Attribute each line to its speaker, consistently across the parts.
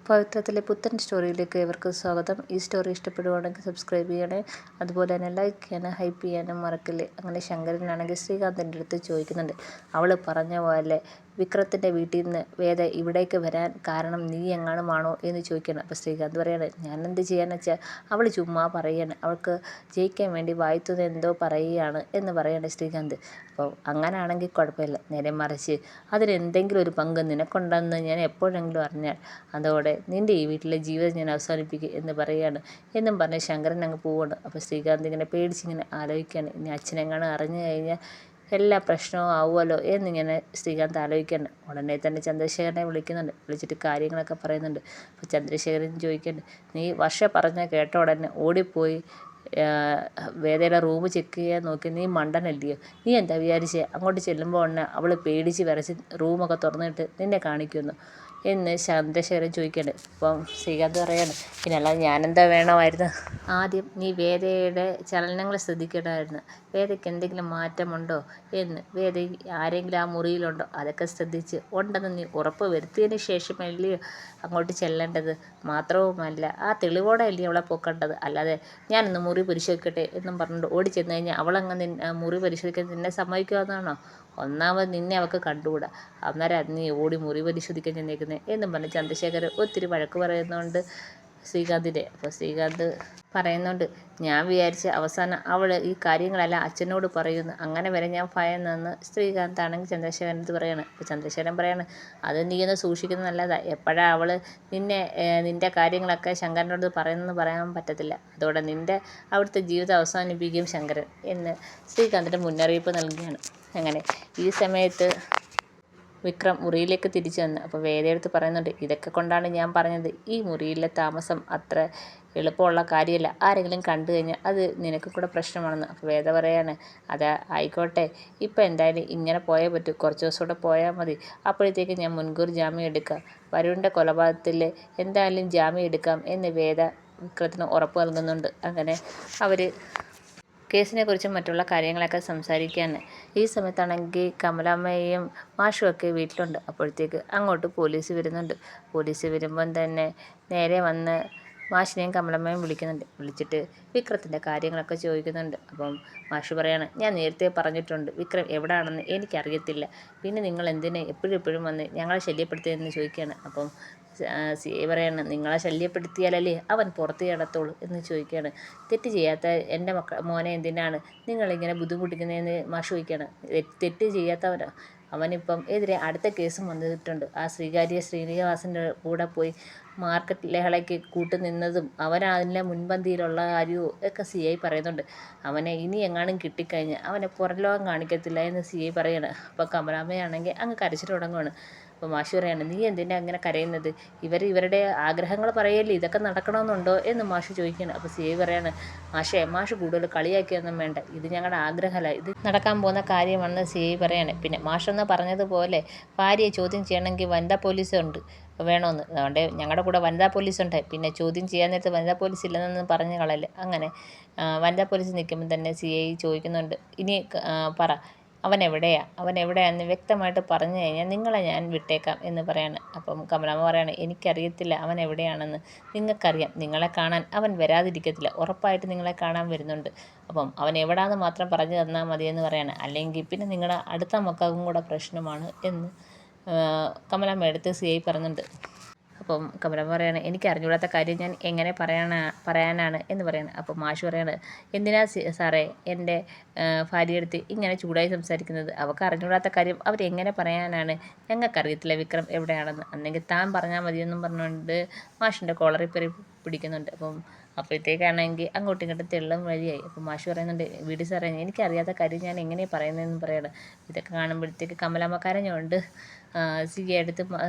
Speaker 1: പവിത്രത്തിലെ പുത്തൻ സ്റ്റോറിയിലേക്ക് ഏവർക്കും സ്വാഗതം. ഈ സ്റ്റോറി ഇഷ്ടപ്പെടുവാണെങ്കിൽ സബ്സ്ക്രൈബ് ചെയ്യണേ. അതുപോലെ തന്നെ ലൈക്ക് ചെയ്യാനും ഹൈപ്പ് ചെയ്യാനും മറക്കില്ലേ. അങ്ങനെ ശങ്കരനാണെങ്കിൽ ശ്രീകാന്തിൻ്റെ അടുത്ത് ചോദിക്കുന്നുണ്ട്, അവൾ പറഞ്ഞ പോലെ വിക്രത്തിൻ്റെ വീട്ടിൽ നിന്ന് വേദ ഇവിടേക്ക് വരാൻ കാരണം നീ എങ്ങാനുമാണോ എന്ന് ചോദിക്കണം. അപ്പോൾ ശ്രീകാന്ത് പറയാണ്, ഞാൻ എന്ത് ചെയ്യാന്ന് വെച്ചാൽ അവൾ ചുമ്മാ പറയാണ്, അവൾക്ക് ജയിക്കാൻ വേണ്ടി വായിത്തുനിന്ന് എന്തോ പറയുകയാണ് എന്ന് പറയാണ് ശ്രീകാന്ത്. അപ്പോൾ അങ്ങനാണെങ്കിൽ കുഴപ്പമില്ല, നേരെ മറിച്ച് അതിനെന്തെങ്കിലും ഒരു പങ്ക് നിനക്കുണ്ടെന്ന് ഞാൻ എപ്പോഴെങ്കിലും അറിഞ്ഞാൽ അതോടെ നിൻ്റെ ഈ വീട്ടിലെ ജീവിതം ഞാൻ അവസാനിപ്പിക്കും എന്ന് പറയുകയാണ് എന്നും പറഞ്ഞ് ശങ്കരൻ അങ്ങ് പോവാണ്. അപ്പോൾ ശ്രീകാന്ത് ഇങ്ങനെ പേടിച്ചിങ്ങനെ ആലോചിക്കുകയാണ്, ഇനി അച്ഛനെങ്ങാനും അറിഞ്ഞു കഴിഞ്ഞാൽ എല്ലാ പ്രശ്നവും ആവുമല്ലോ എന്നിങ്ങനെ ശ്രീകാന്ത് ആലോചിക്കുകയാണ്. ഉടനെ തന്നെ ചന്ദ്രശേഖരനെ വിളിക്കുന്നുണ്ട്. വിളിച്ചിട്ട് കാര്യങ്ങളൊക്കെ പറയുന്നുണ്ട്. അപ്പോൾ ചന്ദ്രശേഖരൻ ചോദിക്കുന്നുണ്ട്, നീ വർഷ പറഞ്ഞ കേട്ട ഉടനെ ഓടിപ്പോയി വേദയുടെ റൂം ചെക്ക് ചെയ്യാൻ നോക്കി, നീ മണ്ടനല്ലയോ? നീ എന്താ വിചാരിച്ചേ അങ്ങോട്ട് ചെല്ലുമ്പോൾ ഉടനെ അവൾ പേടിച്ച് വിറച്ച് റൂമൊക്കെ തുറന്നിട്ട് നിന്നെ കാണിക്കുമെന്നു എന്ന് ചന്ദ്രശേഖരൻ ചോദിക്കുന്നുണ്ട്. അപ്പം ശ്രീകാന്ത് പറയാണ്, പിന്നെ അല്ലാതെ ഞാനെന്താ വേണമായിരുന്നു? ആദ്യം നീ വേദയുടെ ചലനങ്ങൾ ശ്രദ്ധിക്കണമായിരുന്നു. വേദയ്ക്ക് എന്തെങ്കിലും മാറ്റമുണ്ടോ എന്ന്, വേദ ആരെങ്കിലും ആ മുറിയിലുണ്ടോ അതൊക്കെ ശ്രദ്ധിച്ച് ഉണ്ടെന്ന് നീ ഉറപ്പ് വരുത്തിയതിന് ശേഷമല്ലേ അങ്ങോട്ട് ചെല്ലേണ്ടത്. മാത്രവുമല്ല ആ തെളിവോടെ അല്ലേ അവളെ പൊക്കേണ്ടത്. അല്ലാതെ ഞാനൊന്ന് മുറി പരിശോധിക്കട്ടെ എന്നും പറഞ്ഞിട്ട് ഓടി ചെന്ന് കഴിഞ്ഞാൽ അവളങ്ങ് മുറി പരിശോധിക്കാൻ നിന്നെ സമ്മതിക്കുമെന്നാണോ? ഒന്നാമത് നിന്നെ അവൾക്ക് കണ്ടുകൂടാ, അന്നേരം നീ ഓടി മുറി പരിശോധിക്കാൻ ചെന്നേക്കുന്നത് എന്നും പറഞ്ഞ് ചന്ദ്രശേഖർ ഒത്തിരി വഴക്ക് പറയുന്നുണ്ട് ശ്രീകാന്തിൻ്റെ. അപ്പോൾ ശ്രീകാന്ത് പറയുന്നുണ്ട്, ഞാൻ വിചാരിച്ച അവസാനം അവൾ ഈ കാര്യങ്ങളെല്ലാം അച്ഛനോട് പറയുന്നു, അങ്ങനെ വരെ ഞാൻ ഭയന്നെന്ന് ശ്രീകാന്താണെങ്കിൽ ചന്ദ്രശേഖരൻ അടുത്ത് പറയാണ്. അപ്പോൾ ചന്ദ്രശേഖരൻ പറയാണ്, അത് നീ ഒന്ന് സൂക്ഷിക്കുന്നത് നല്ലതാണ്. എപ്പോഴാണ് അവൾ നിൻ്റെ കാര്യങ്ങളൊക്കെ ശങ്കരനോട് പറയുന്നതെന്ന് പറയാൻ പറ്റത്തില്ല. അതോടെ നിൻ്റെ അവിടുത്തെ ജീവിതം അവസാനിപ്പിക്കും ശങ്കരൻ എന്ന് ശ്രീകാന്തിൻ്റെ മുന്നറിയിപ്പ് നൽകുകയാണ്. അങ്ങനെ ഈ സമയത്ത് വിക്രം മുറിയിലേക്ക് തിരിച്ചു വന്ന് അപ്പോൾ വേദയെടുത്ത് പറയുന്നുണ്ട്, ഇതൊക്കെ കൊണ്ടാണ് ഞാൻ പറഞ്ഞത് ഈ മുറിയിലെ താമസം അത്ര എളുപ്പമുള്ള കാര്യമല്ല. ആരെങ്കിലും കണ്ടു കഴിഞ്ഞാൽ അത് നിനക്ക് കൂടെ പ്രശ്നമാണെന്ന്. അപ്പോൾ വേദ പറയാണ്, അത് ആയിക്കോട്ടെ, ഇപ്പം എന്തായാലും ഇങ്ങനെ പോയേ പറ്റൂ, കുറച്ച് ദിവസം കൂടെ പോയാൽ മതി. അപ്പോഴത്തേക്ക് ഞാൻ മുൻകൂർ ജാമ്യം എടുക്കാം. വരുണിൻ്റെ കൊലപാതകത്തിൽ എന്തായാലും ജാമ്യം എടുക്കാം എന്ന് വേദ വിക്രത്തിന് ഉറപ്പ് നൽകുന്നുണ്ട്. അങ്ങനെ അവർ കേസിനെക്കുറിച്ചും മറ്റുള്ള കാര്യങ്ങളൊക്കെ സംസാരിക്കാൻ ഈ സമയത്താണെങ്കിൽ കമലാമ്മയും മാഷുമൊക്കെ വീട്ടിലുണ്ട്. അപ്പോഴത്തേക്ക് അങ്ങോട്ട് പോലീസ് വരുന്നുണ്ട്. പോലീസ് വരുമ്പം തന്നെ നേരെ വന്ന് മാഷിനെയും കമലമ്മയും വിളിക്കുന്നുണ്ട്. വിളിച്ചിട്ട് വിക്രത്തിൻ്റെ കാര്യങ്ങളൊക്കെ ചോദിക്കുന്നുണ്ട്. അപ്പം മാഷ് പറയാണ്, ഞാൻ നേരത്തെ പറഞ്ഞിട്ടുണ്ട് വിക്രം എവിടെയാണെന്ന് എനിക്കറിയത്തില്ല, പിന്നെ നിങ്ങൾ എന്തിനെ എപ്പോഴും വന്ന് ഞങ്ങളെ ശല്യപ്പെടുത്തിയെന്ന് ചോദിക്കുകയാണ്. അപ്പം സി ഐ പറയാണ്, നിങ്ങളെ ശല്യപ്പെടുത്തിയാലല്ലേ അവൻ പുറത്ത് കിടത്തുള്ളൂ എന്ന് ചോദിക്കുകയാണ്. തെറ്റ് ചെയ്യാത്ത എൻ്റെ മോനെ എന്തിനാണ് നിങ്ങളിങ്ങനെ ബുദ്ധിമുട്ടിക്കുന്നതെന്ന് മാഷ് ചോദിക്കുകയാണ്. തെറ്റ് ചെയ്യാത്തവനോ? അവനിപ്പം എതിരെ അടുത്ത കേസും വന്നിട്ടുണ്ട്. ആ ശ്രീനിവാസൻ്റെ കൂടെ പോയി മാർക്കറ്റ് ലഹളയ്ക്ക് കൂട്ടുനിന്നതും അവനതിൻ്റെ മുൻപന്തിയിലുള്ള കാര്യവും ഒക്കെ സി ഐ പറയുന്നുണ്ട്. അവനെ ഇനി എങ്ങാനും കിട്ടിക്കഴിഞ്ഞാൽ അവനെ പുറംലോകം കാണിക്കത്തില്ല എന്ന് സി ഐ പറയാണ്. അപ്പോൾ കമലാമ്മയാണെങ്കിൽ അങ്ങ് കരച്ചിട്ട് തുടങ്ങുവാണ്. അപ്പോൾ മാഷ് പറയാണ്, നീ എന്തിനാ അങ്ങനെ കരയുന്നത്? ഇവരുടെ ആഗ്രഹങ്ങൾ പറയല്ലേ, ഇതൊക്കെ നടക്കണമെന്നുണ്ടോ എന്ന് മാഷ് ചോദിക്കുകയാണ്. അപ്പോൾ സി ഐ പറയാണ്, മാഷ് കൂടുതൽ കളിയാക്കിയൊന്നും വേണ്ട, ഇത് ഞങ്ങളുടെ ആഗ്രഹമല്ല, ഇത് നടക്കാൻ പോകുന്ന കാര്യമാണെന്ന് സി ഐ പറയാണ്. പിന്നെ മാഷെന്ന് പറഞ്ഞതുപോലെ ഭാര്യയെ ചോദ്യം ചെയ്യണമെങ്കിൽ വനിതാ പോലീസ് ഉണ്ട് വേണമെന്ന്, അതുകൊണ്ട് ഞങ്ങളുടെ കൂടെ വനിതാ പോലീസുണ്ട്. പിന്നെ ചോദ്യം ചെയ്യാൻ നേരത്ത് വനിതാ പോലീസ് ഇല്ലെന്നൊന്ന് പറഞ്ഞ് കളയല്ലേ. അങ്ങനെ വനിതാ പോലീസ് നിൽക്കുമ്പോൾ തന്നെ സി ഐ ചോദിക്കുന്നുണ്ട്, ഇനി പറ അവൻ എവിടെയാണെന്ന് വ്യക്തമായിട്ട് പറഞ്ഞു കഴിഞ്ഞാൽ നിങ്ങളെ ഞാൻ വിട്ടേക്കാം എന്ന് പറയാണ്. അപ്പം കമലാമ്മ പറയാണ്, എനിക്കറിയത്തില്ല അവൻ എവിടെയാണെന്ന്, നിങ്ങൾക്കറിയാം, നിങ്ങളെ കാണാൻ അവൻ വരാതിരിക്കത്തില്ല, ഉറപ്പായിട്ട് നിങ്ങളെ കാണാൻ വരുന്നുണ്ട്. അപ്പം അവൻ എവിടെയാണെന്ന് മാത്രം പറഞ്ഞു തന്നാൽ മതിയെന്ന് പറയാണ്. അല്ലെങ്കിൽ പിന്നെ നിങ്ങളുടെ അടുത്ത മക്കൾക്കും കൂടെ പ്രശ്നമാണ് എന്ന് കമലാമ്മ എടുത്ത് സി ഐ പറയുന്നുണ്ട്. അപ്പം കമലാമ്മ പറയാണ്, എനിക്ക് അറിഞ്ഞുകൂടാത്ത കാര്യം ഞാൻ എങ്ങനെ പറയാനാണ് എന്ന് പറയാണ്. അപ്പം മാഷ് പറയാണ്, എന്തിനാ സാറേ എൻ്റെ ഭാര്യയെടുത്ത് ഇങ്ങനെ ചൂടായി സംസാരിക്കുന്നത്? അവൾക്ക് അറിഞ്ഞുകൂടാത്ത കാര്യം അവരെങ്ങനെ പറയാനാണ്? ഞങ്ങൾക്കറിയത്തില്ല വിക്രം എവിടെയാണെന്ന്, അല്ലെങ്കിൽ താൻ പറഞ്ഞാൽ മതിയെന്നും പറഞ്ഞുകൊണ്ട് മാഷിൻ്റെ കോളറിൽ പിടിക്കുന്നുണ്ട്. അപ്പോഴത്തേക്കാണെങ്കിൽ അങ്ങോട്ടും ഇങ്ങോട്ടും തെള്ളും വഴിയായി. അപ്പം മാഷ് പറയുന്നുണ്ട്, വീട് സാറേ എനിക്കറിയാത്ത കാര്യം ഞാൻ എങ്ങനെയാണ് പറയുന്നതെന്ന് പറയണം. ഇതൊക്കെ കാണുമ്പോഴത്തേക്ക് കമലാമ്മ കരഞ്ഞുകൊണ്ട് സി എ അടുത്ത്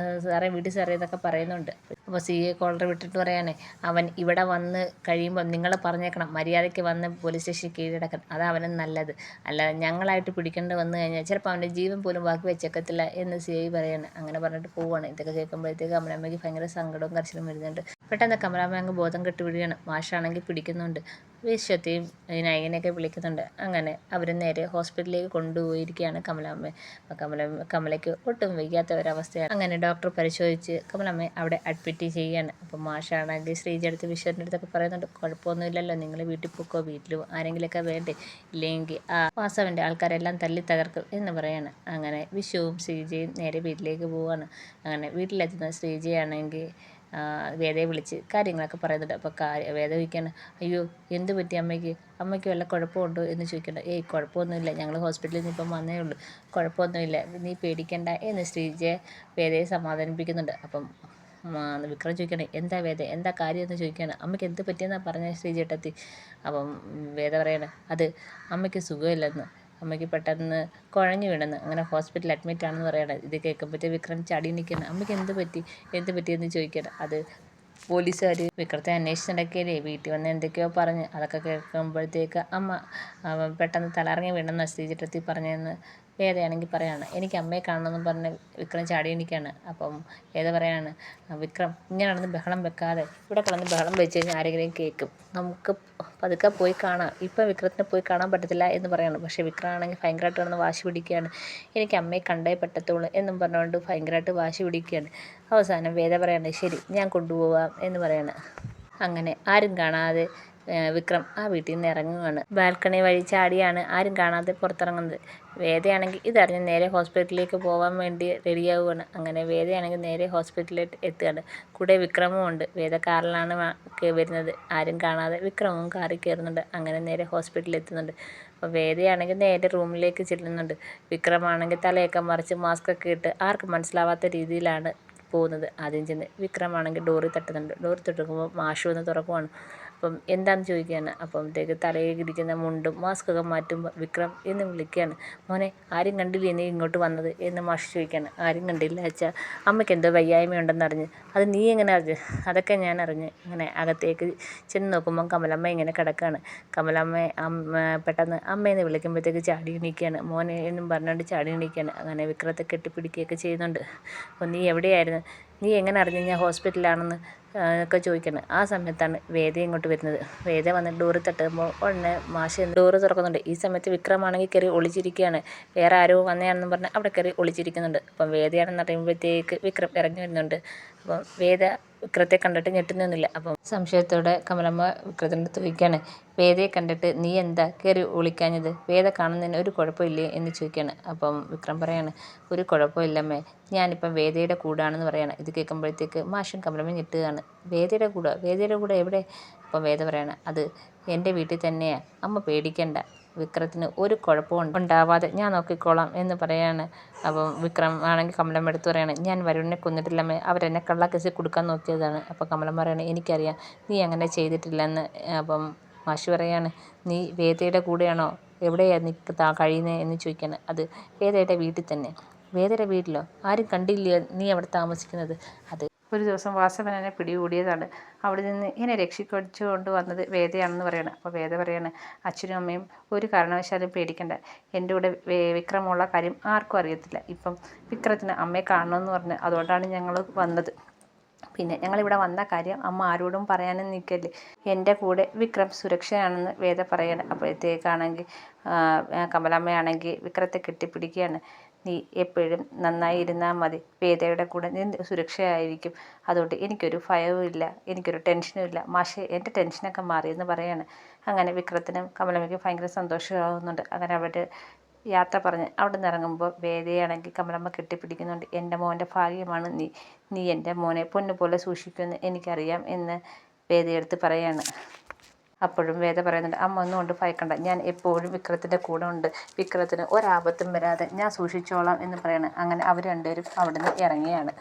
Speaker 1: സാറേ വീട് സാറേ എന്നൊക്കെ പറയുന്നുണ്ട്. അപ്പോൾ സി എ കോളർ വിട്ടിട്ട് പറയാനേ, അവൻ ഇവിടെ വന്ന് കഴിയുമ്പോൾ നിങ്ങൾ പറഞ്ഞേക്കണം മര്യാദയ്ക്ക് വന്ന് പോലീസ് സ്റ്റേഷനിൽ കീഴടക്കാൻ, അതാണ് അവന് നല്ലത്. അല്ലാതെ ഞങ്ങളായിട്ട് പിടിക്കേണ്ടി വന്നു കഴിഞ്ഞാൽ ചിലപ്പോൾ അവൻ്റെ ജീവൻ പോലും ബാക്കി വെച്ചേക്കത്തില്ല എന്ന് സി ഐ പറയാണ്. അങ്ങനെ പറഞ്ഞിട്ട് പോവുകയാണ്. ഇതൊക്കെ കേൾക്കുമ്പോഴത്തേക്ക് കമലാമ്മയ്ക്ക് ഭയങ്കര സങ്കടവും കരച്ചിലും വരുന്നുണ്ട്. പെട്ടെന്ന് കമലാമ്മ അങ്ങ് ബോധം കെട്ട് വീഴുകയാണ്. മാഷാണെങ്കിൽ പിടിക്കുന്നുണ്ട്. വിശ്വത്തെയും നയനെയൊക്കെ വിളിക്കുന്നുണ്ട്. അങ്ങനെ അവർ നേരെ ഹോസ്പിറ്റലിലേക്ക് കൊണ്ടുപോയിരിക്കുകയാണ് കമലാമ്മയെ. കമലയ്ക്ക് ഒട്ടും വയ്യാത്ത ഒരവസ്ഥയാണ്. അങ്ങനെ ഡോക്ടർ പരിശോധിച്ച് കമലാമ്മയെ അവിടെ അഡ്മിറ്റ് ചെയ്യുകയാണ്. അപ്പോൾ മാഷാണെങ്കിൽ ശ്രീജയുടെ അടുത്ത് വിശ്വത്തിൻ്റെ അടുത്തൊക്കെ പറയുന്നുണ്ട്, കുഴപ്പമൊന്നുമില്ലല്ലോ, നിങ്ങൾ വീട്ടിൽ പൊക്കോ, വീട്ടിൽ ആരെങ്കിലുമൊക്കെ വേണ്ടേ, ഇല്ലെങ്കിൽ ആ വാസവൻ്റെ ആൾക്കാരെല്ലാം തല്ലി തകർക്കും എന്ന് പറയാണ്. അങ്ങനെ വിശ്വവും ശ്രീജയും നേരെ വീട്ടിലേക്ക് പോവുകയാണ്. അങ്ങനെ വീട്ടിലെത്തുന്ന ശ്രീജയാണെങ്കിൽ വേദയെ വിളിച്ച് കാര്യങ്ങളൊക്കെ പറയുന്നുണ്ട്. അപ്പോൾ വേദ ചോദിക്കുകയാണ്, അയ്യോ എന്ത് പറ്റി അമ്മയ്ക്ക് വല്ല കുഴപ്പമുണ്ടോ എന്ന് ചോദിക്കണ്ട. ഏയ് കുഴപ്പമൊന്നുമില്ല, ഞങ്ങൾ ഹോസ്പിറ്റലിൽ നിന്ന് ഇപ്പം വന്നേ ഉള്ളൂ, കുഴപ്പമൊന്നുമില്ല, നീ പേടിക്കണ്ട എന്ന് ശ്രീജയെ വേദയെ സമാധാനിപ്പിക്കുന്നുണ്ട്. അപ്പം വിക്രം ചോദിക്കണേ, എന്താ വേദ, എന്താ കാര്യം എന്ന് ചോദിക്കുകയാണ്. അമ്മയ്ക്ക് എന്ത് പറ്റിയെന്നാണ് പറഞ്ഞ ശ്രീജേട്ടത്തി. അപ്പം വേദ പറയണേ, അത് അമ്മയ്ക്ക് സുഖമില്ലെന്ന്, അമ്മയ്ക്ക് പെട്ടെന്ന് കുഴഞ്ഞു വീണെന്ന്, അങ്ങനെ ഹോസ്പിറ്റലിൽ അഡ്മിറ്റ് ആണെന്ന് പറയണത്. ഇത് കേൾക്കുമ്പോഴത്തേ വിക്രം ചടി നിൽക്കണം. അമ്മയ്ക്ക് എന്ത് പറ്റിയെന്ന് ചോദിക്കണം. അത് പോലീസുകാർ വിക്രത്തെ അന്വേഷിച്ച് നടക്കുകയല്ലേ, വീട്ടിൽ വന്ന് എന്തൊക്കെയോ പറഞ്ഞ്, അതൊക്കെ കേൾക്കുമ്പോഴത്തേക്ക് അമ്മ പെട്ടെന്ന് തലറങ്ങി വീണെന്ന ശ്രീചേട്ടത്തി പറഞ്ഞതെന്ന് വേദയാണെങ്കിൽ പറയാണ്. എനിക്ക് അമ്മയെ കാണണമെന്ന് പറഞ്ഞ് വിക്രം ചാടി എണീക്കുകയാണ്. അപ്പം വേദ പറയാണ്, വിക്രം ഇങ്ങനെ നടന്ന് ബഹളം വെക്കാതെ, ഇവിടെ കിടന്ന് ബഹളം വെച്ച് കഴിഞ്ഞാൽ ആരെങ്കിലും കേൾക്കും, നമുക്ക് പതുക്കെ പോയി കാണാം, ഇപ്പം വിക്രത്തിനെ പോയി കാണാൻ പറ്റത്തില്ല എന്ന് പറയാണ്. പക്ഷേ വിക്രമാണെങ്കിൽ ഭയങ്കരമായിട്ട് കിടന്ന് വാശി പിടിക്കുകയാണ്. എനിക്ക് അമ്മയെ കണ്ടേ പറ്റത്തുള്ളൂ എന്നും പറഞ്ഞുകൊണ്ട് ഭയങ്കരമായിട്ട് വാശി പിടിക്കുകയാണ്. അവസാനം വേദ പറയാണ്, ശരി ഞാൻ കൊണ്ടുപോകാം എന്ന് പറയാണ്. അങ്ങനെ ആരും കാണാതെ വിക്രം ആ വീട്ടിൽ നിന്ന് ഇറങ്ങുകയാണ്. ബാൽക്കണി വഴി ചാടിയാണ് ആരും കാണാതെ പുറത്തിറങ്ങുന്നത്. വേദയാണെങ്കിൽ ഇതറിഞ്ഞ് നേരെ ഹോസ്പിറ്റലിലേക്ക് പോകാൻ വേണ്ടി റെഡിയാവുകയാണ്. അങ്ങനെ വേദയാണെങ്കിൽ നേരെ ഹോസ്പിറ്റലിൽ എത്തുകയാണ്. കൂടെ വിക്രമും ഉണ്ട്. വേദ കാറിലാണ് വരുന്നത്. ആരും കാണാതെ വിക്രമും കാറിൽ കയറുന്നുണ്ട്. അങ്ങനെ നേരെ ഹോസ്പിറ്റലിൽ എത്തുന്നുണ്ട്. അപ്പോൾ വേദയാണെങ്കിൽ നേരെ റൂമിലേക്ക് ചെല്ലുന്നുണ്ട്. വിക്രമാണെങ്കിൽ തലയൊക്കെ മറിച്ച് മാസ്കൊക്കെ ഇട്ട് ആർക്കും മനസ്സിലാവാത്ത രീതിയിലാണ് പോകുന്നത്. ആദ്യം ചെന്ന് വിക്രമാണെങ്കിൽ ഡോറിൽ തട്ടുന്നുണ്ട്. ഡോറിൽ തട്ടുമ്പോൾ മാഷ് വന്ന് തുറക്കുവാണ്. അപ്പം എന്താണെന്ന് ചോദിക്കുകയാണ്. അപ്പോഴത്തേക്ക് തലയിൽ ഇരിക്കുന്ന മുണ്ടും മാസ്കൊക്കെ മാറ്റുമ്പോൾ വിക്രം എന്ന് വിളിക്കുകയാണ്. മോനെ ആരും കണ്ടില്ലേ നീ ഇങ്ങോട്ട് വന്നത് എന്ന് മാഷ് ചോദിക്കുകയാണ്. ആരും കണ്ടില്ല അച്ഛാ, അമ്മയ്ക്ക് എന്തോ വയ്യായ്മയുണ്ടെന്ന് അറിഞ്ഞ്. അത് നീ എങ്ങനെ അറിഞ്ഞ്? അതൊക്കെ ഞാൻ അറിഞ്ഞ്. അങ്ങനെ അകത്തേക്ക് ചെന്ന് നോക്കുമ്പം കമലമ്മ ഇങ്ങനെ കിടക്കുകയാണ്. പെട്ടെന്ന് അമ്മയെന്ന് വിളിക്കുമ്പോഴത്തേക്ക് ചാടി എണീക്കുകയാണ്. മോനെ എന്നും പറഞ്ഞുകൊണ്ട് ചാടി എണീക്കുകയാണ്. അങ്ങനെ വിക്രത്തെ കെട്ടിപ്പിടിക്കുകയൊക്കെ ചെയ്യുന്നുണ്ട്. അപ്പോൾ നീ എവിടെയായിരുന്നു, നീ എങ്ങനെ അറിഞ്ഞു ഞാൻ ഹോസ്പിറ്റലിലാണെന്ന് ഒക്കെ ചോദിക്കണം. ആ സമയത്താണ് വേദ ഇങ്ങോട്ട് വരുന്നത്. വേദ വന്നിട്ട് ഡോറ് തട്ടുമ്പോൾ ഉടനെ മാഷ് ഡോറ് തുറക്കുന്നുണ്ട്. ഈ സമയത്ത് വിക്രമാണെങ്കിൽ കയറി ഒളിച്ചിരിക്കുകയാണ്. വേറെ ആരോ വന്നതാണെന്ന് പറഞ്ഞാൽ അവിടെ കയറി ഒളിച്ചിരിക്കുന്നുണ്ട്. അപ്പം വേദയാണെന്ന് അറിയുമ്പോഴത്തേക്ക് വിക്രം ഇറങ്ങി വരുന്നുണ്ട്. അപ്പം വേദ വിക്രത്തെ കണ്ടിട്ട് ഞെട്ടുന്നൊന്നുമില്ല. അപ്പം സംശയത്തോടെ കമലമ്മ വിക്രത്തിൻ്റെ അടുത്ത് ചോദിക്കുകയാണ്, വേദയെ കണ്ടിട്ട് നീ എന്താ കയറി ഒളിക്കാഞ്ഞത്, വേദ കാണുന്നതിന് ഒരു കുഴപ്പമില്ലേ എന്ന് ചോദിക്കുകയാണ്. അപ്പം വിക്രം പറയാണ്, ഒരു കുഴപ്പമില്ലമ്മേ, ഞാനിപ്പം വേദയുടെ കൂടാണെന്ന് പറയാണ്. ഇത് കേൾക്കുമ്പോഴത്തേക്ക് മാഷും കമലമ്മയും ഞെട്ടുകയാണ്. വേദയുടെ കൂടെ എവിടെ? അപ്പം വേദ പറയാണ്, അത് എൻ്റെ വീട്ടിൽ തന്നെയാണ്, അമ്മ പേടിക്കണ്ട, വിക്രത്തിന് ഒരു കുഴപ്പവും ഉണ്ടാവാതെ ഞാൻ നോക്കിക്കോളാം എന്ന് പറയാണ്. അപ്പം വിക്രം ആണെങ്കിൽ കമലമ്മ എടുത്ത് പറയാണ്, ഞാൻ വരുണിനെ കൊന്നിട്ടില്ലമ്മേ, അവരെന്നെ കള്ളക്കേസിൽ കൊടുക്കാൻ നോക്കിയതാണ്. അപ്പോൾ കമലമ്മ പറയാണ്, എനിക്കറിയാം നീ അങ്ങനെ ചെയ്തിട്ടില്ലെന്ന്. അപ്പം മാഷ് പറയാണ്, നീ വേദയുടെ കൂടെയാണോ, എവിടെയാണ് നീ കഴിയുന്നത് എന്ന് ചോദിക്കുകയാണ്. അത് വേദയുടെ വീട്ടിൽ തന്നെ. വേദയുടെ വീട്ടിലോ? ആരും കണ്ടില്ലയോ നീ അവിടെ താമസിക്കുന്നത്? അത് ഒരു ദിവസം വാസവൻ എന്നെ പിടികൂടിയതാണ്, അവിടെ നിന്ന് എന്നെ രക്ഷിക്കൊണ്ട് വന്നത് വേദയാണെന്ന് പറയണം. അപ്പോൾ വേദ പറയാണ്, അച്ഛനും അമ്മയും ഒരു കാരണവശാലും പേടിക്കണ്ട, എൻ്റെ കൂടെ വിക്രമുള്ള കാര്യം ആർക്കും അറിയത്തില്ല. ഇപ്പം വിക്രത്തിന് അമ്മയെ കാണണമെന്ന് പറഞ്ഞ് അതുകൊണ്ടാണ് ഞങ്ങൾ വന്നത്. പിന്നെ ഞങ്ങളിവിടെ വന്ന കാര്യം അമ്മ ആരോടും പറയാനും നിൽക്കല്ലേ, എൻ്റെ കൂടെ വിക്രം സുരക്ഷയാണെന്ന് വേദ പറയാണ്. അപ്പോഴത്തേക്കാണെങ്കിൽ കമലമ്മയാണെങ്കിൽ വിക്രത്തെ കെട്ടിപ്പിടിക്കുകയാണ്. നീ എപ്പോഴും നന്നായി ഇരുന്നാൽ മതി, വേദയുടെ കൂടെ നീ സുരക്ഷയായിരിക്കും, അതുകൊണ്ട് എനിക്കൊരു ഭയവും ഇല്ല, എനിക്കൊരു ടെൻഷനും ഇല്ല മാഷേ, എൻ്റെ ടെൻഷനൊക്കെ മാറിയെന്ന് പറയാണ്. അങ്ങനെ വിക്രത്തിനും കമലമ്മയ്ക്കും ഭയങ്കര സന്തോഷമാകുന്നുണ്ട്. അങ്ങനെ അവർ യാത്ര പറഞ്ഞ് അവിടെ നിന്ന് ഇറങ്ങുമ്പോൾ വേദയാണെങ്കിൽ കമലമ്മ കെട്ടിപ്പിടിക്കുന്നുണ്ട്. എൻ്റെ മോൻ്റെ ഭാഗ്യമാണ് നീ എൻ്റെ മോനെ പൊന്നുപോലെ സൂക്ഷിക്കുമെന്ന് എനിക്കറിയാം എന്ന് വേദയെടുത്ത് പറയാണ്. അപ്പോഴും വേദ പറയുന്നുണ്ട്, അമ്മ ഒന്നും കൊണ്ട് ഭയക്കണ്ട, ഞാൻ എപ്പോഴും വിക്രത്തിൻ്റെ കൂടെ ഉണ്ട്, വിക്രത്തിന് ഒരാപത്തും വരാതെ ഞാൻ സൂക്ഷിച്ചോളാം എന്ന് പറയണം. അങ്ങനെ അവർ രണ്ടുപേരും അവിടെ നിന്ന് ഇറങ്ങിയാണ്.